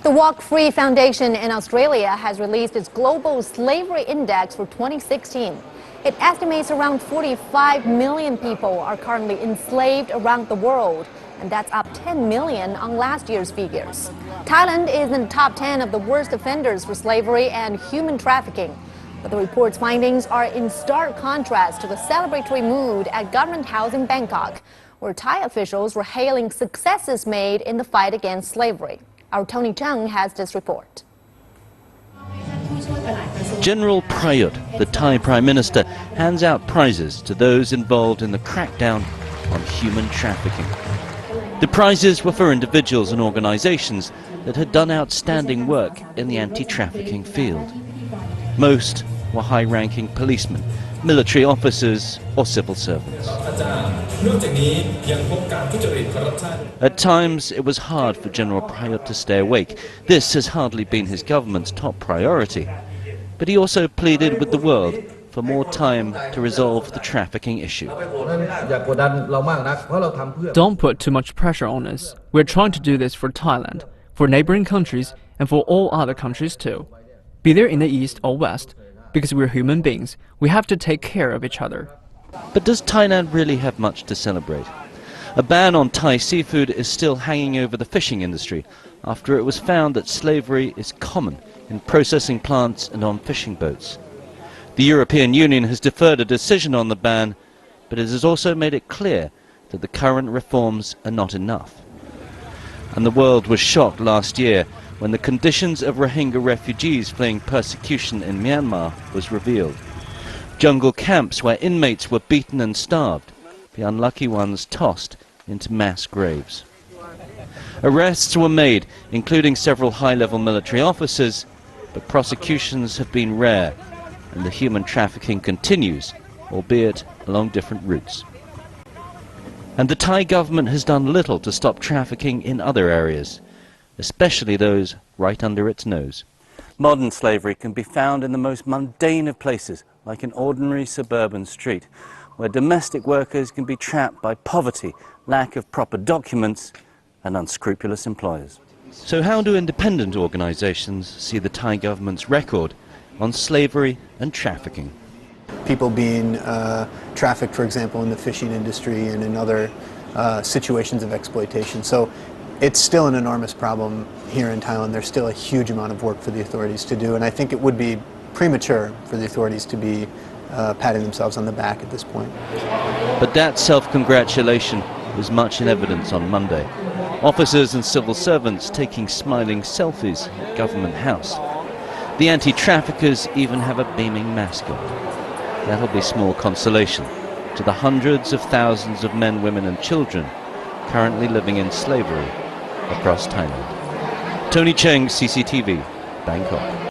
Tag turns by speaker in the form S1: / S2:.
S1: The Walk Free Foundation in Australia has released its Global Slavery Index for 2016. It estimates around 45 million people are currently enslaved around the world, and that's up 10 million on last year's figures. Thailand is in the top 10 of the worst offenders for slavery and human trafficking. But the report's findings are in stark contrast to the celebratory mood at Government House in Bangkok, where Thai officials were hailing successes made in the fight against slavery. Our Tony Chung has this report.
S2: General Prayut, the Thai Prime Minister, hands out prizes to those involved in the crackdown on human trafficking. The prizes were for individuals and organizations that had done outstanding work in the anti-trafficking field. Most were high-ranking policemen, military officers or civil servants. At times, it was hard for General Prayut to stay awake. This has hardly been his government's top priority. But he also pleaded with the world for more time to resolve the trafficking issue.
S3: Don't put too much pressure on us. We're trying to do this for Thailand, for neighboring countries, and for all other countries too. Be there in the east or west, because we're human beings, we have to take care of each other.
S2: But does Thailand really have much to celebrate? A ban on Thai seafood is still hanging over the fishing industry after it was found that slavery is common in processing plants and on fishing boats. The European Union has deferred a decision on the ban, but it has also made it clear that the current reforms are not enough. And the world was shocked last year when the conditions of Rohingya refugees fleeing persecution in Myanmar was revealed. Jungle camps where inmates were beaten and starved, the unlucky ones tossed into mass graves. Arrests were made, including several high-level military officers, but prosecutions have been rare, and the human trafficking continues, albeit along different routes. And the Thai government has done little to stop trafficking in other areas, especially those right under its nose. Modern slavery can be found in the most mundane of places, like an ordinary suburban street, where domestic workers can be trapped by poverty, lack of proper documents, and unscrupulous employers. So how do independent organizations see the Thai government's record on slavery and trafficking?
S4: People being trafficked, for example, in the fishing industry and in other situations of exploitation. So it's still an enormous problem here in Thailand. There's still a huge amount of work for the authorities to do, and I think it would be premature for the authorities to be patting themselves on the back at this point.
S2: But that self-congratulation was much in evidence on Monday. Officers and civil servants taking smiling selfies at Government House. The anti-traffickers even have a beaming mascot. That'll be small consolation to the hundreds of thousands of men, women and children currently living in slavery across Thailand. Tony Cheng, CCTV, Bangkok.